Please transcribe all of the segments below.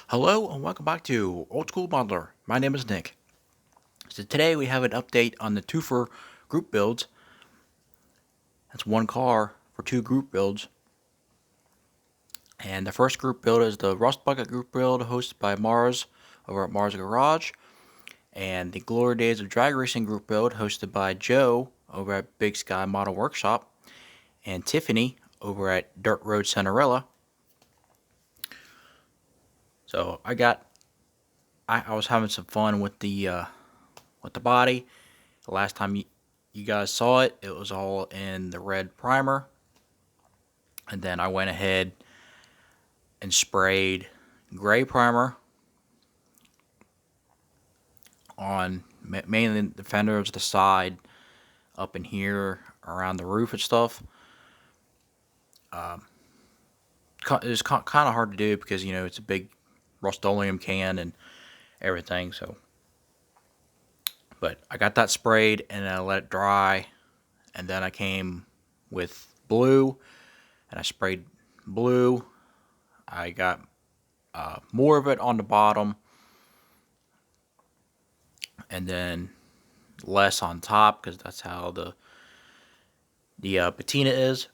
Hello and welcome back to Old School Bundler. My name is Nick. So today we have an update on the twofer group builds. That's one car for two group builds. And the first group build is the Rust Bucket group build hosted by Mars over at Mars Garage. And the Glory Days of Drag Racing group build hosted by Joe over at Big Sky Model Workshop. And Tiffany over at Dirt Road Cinderella. So I was having some fun with the body. The last time you guys saw it, it was all in the red primer. And then I went ahead and sprayed gray primer on mainly the fenders, the side, up in here, around the roof and stuff. It's kind of hard to do because, it's a big Rust-Oleum can and everything. But I got that sprayed and I let it dry. And then I came with blue and I sprayed blue. I got more of it on the bottom and then less on top because that's how the patina is.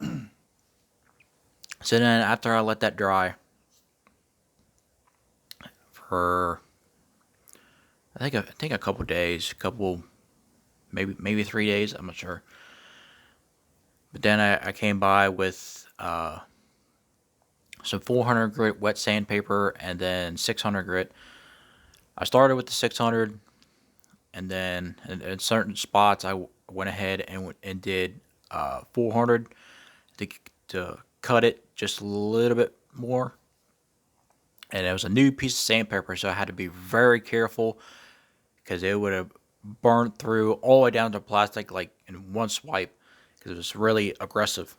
So then after I let that dry for I think a couple days, maybe 3 days, I'm not sure. But then I came by with some 400 grit wet sandpaper and then 600 grit. I started with the 600, and then in certain spots I went ahead and did 400 to cut it just a little bit more. And it was a new piece of sandpaper, so I had to be very careful because it would have burned through all the way down to plastic like in one swipe because it was really aggressive.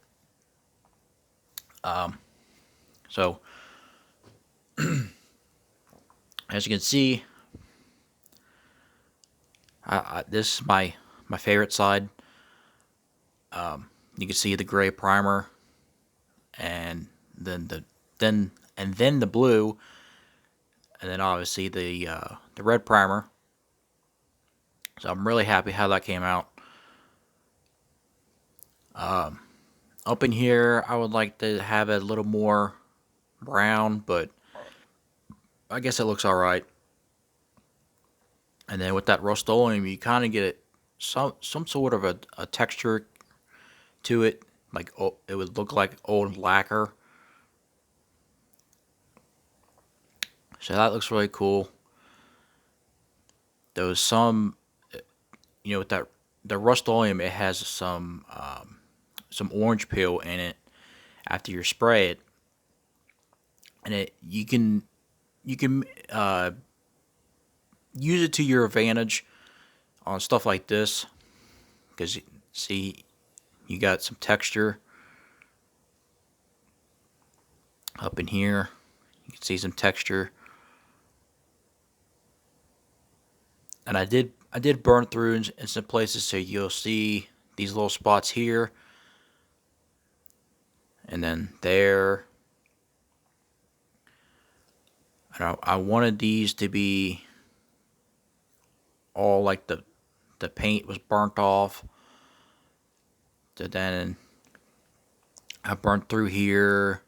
So as you can see, this is my favorite side. You can see the gray primer, and then the blue, and then obviously the red primer. So I'm really happy how that came out. Up in here, I would like to have it a little more brown, but I guess it looks all right. And then with that Rust-Oleum, you kind of get some sort of a texture to it, like it would look like old lacquer. So that looks really cool. There was some, with that the Rust-Oleum, it has some orange peel in it after you spray it, and you can use it to your advantage on stuff like this because see you got some texture up in here. You can see some texture, and I did burn through in some places, so you'll see these little spots here and then there. And I wanted these to be all like the paint was burnt off. So then I burnt through here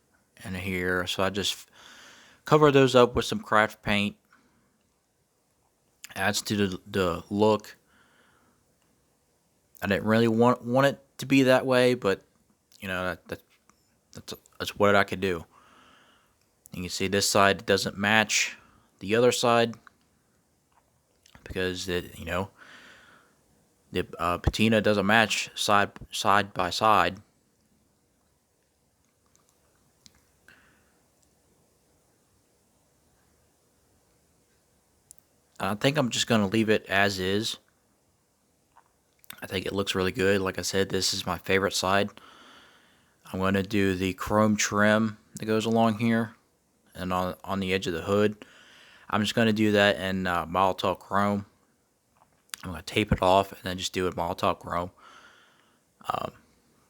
and here, so I just cover those up with some craft paint. Adds to the look. I didn't really want it to be that way, but that's what I could do. You can see this side doesn't match the other side because the patina doesn't match side by side. I think I'm just going to leave it as is. I think it looks really good. Like I said, this is my favorite side. I'm going to do the chrome trim that goes along here and on the edge of the hood. I'm just going to do that in Molotov chrome. I'm going to tape it off and then just do it Molotov chrome.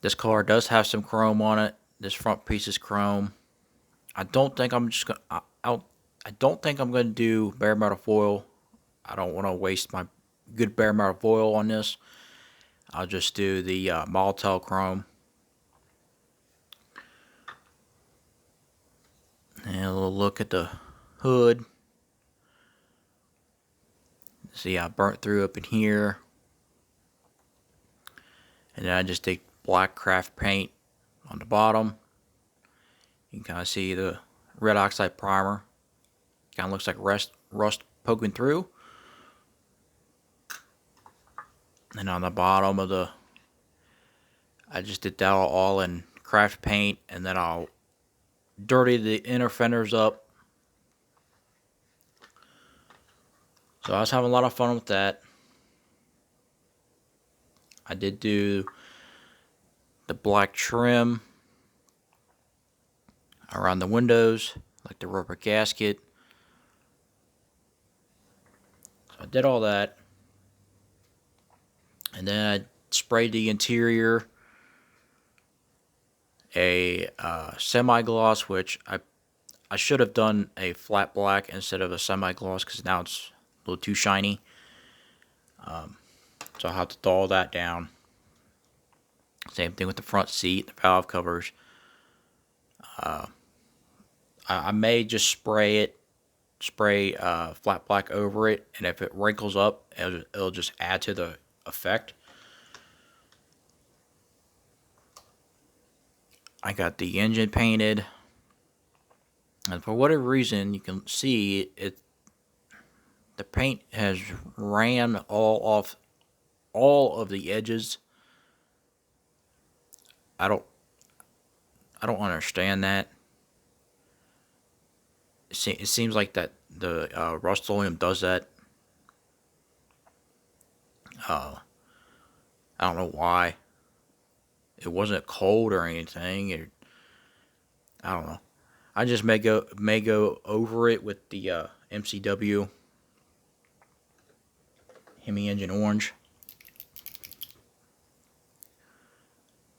This car does have some chrome on it. This front piece is chrome. I don't think I'm just going. I don't think I'm going to do bare metal foil. I don't want to waste my good bare metal foil on this. I'll just do the Molotov chrome. And a little look at the hood. See, I burnt through up in here. And then I just take black craft paint on the bottom. You can kind of see the red oxide primer. Kind of looks like rust poking through. And on the bottom of the, I just did that all in craft paint, and then I'll dirty the inner fenders up. So I was having a lot of fun with that. I did do the black trim around the windows, like the rubber gasket. So I did all that. And then I sprayed the interior a semi-gloss, which I should have done a flat black instead of a semi-gloss because now it's a little too shiny. So I'll have to dull that down. Same thing with the front seat, the valve covers. I may just spray flat black over it, and if it wrinkles up, it'll just add to the effect. I got the engine painted, and for whatever reason, you can see it. The paint has ran all of the edges. I don't understand that. It seems like that the Rust-Oleum does that. I don't know why. It wasn't cold or anything. I don't know. I just may go over it with the MCW Hemi Engine Orange.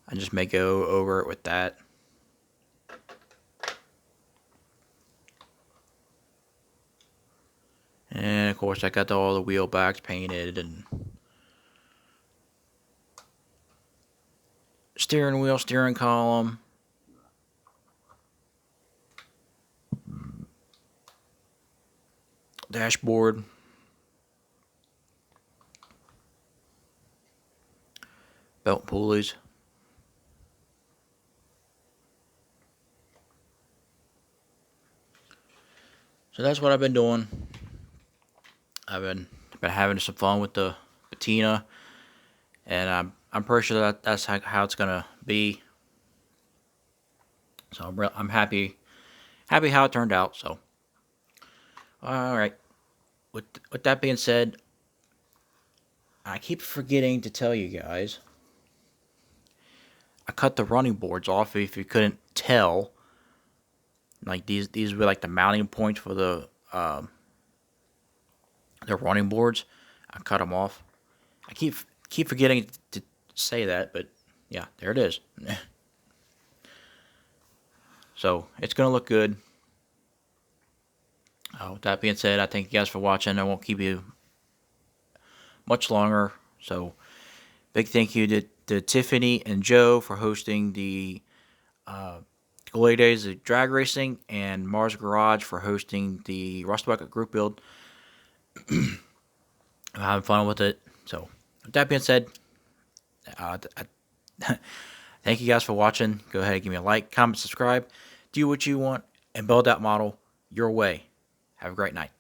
I just may go over it with that. And of course I got all the wheel backs painted and steering wheel, steering column. Dashboard. Belt pulleys. So that's what I've been doing. I've been having some fun with the patina, and I'm pretty sure that that's how it's gonna be. So I'm happy how it turned out. So, all right. With that being said, I keep forgetting to tell you guys. I cut the running boards off. If you couldn't tell, like these were like the mounting points for the running boards. I cut them off. I keep forgetting to say that, but yeah, there it is. So it's gonna look good. With that being said, I thank you guys for watching. I won't keep you much longer. So big thank you to Tiffany and Joe for hosting the Glory Days of Drag Racing, and Mars Garage for hosting the Rust Bucket group build. I'm having fun with it. So with that being said, thank you guys for watching. Go ahead and give me a like, comment, subscribe, do what you want, and build that model your way. Have a great night.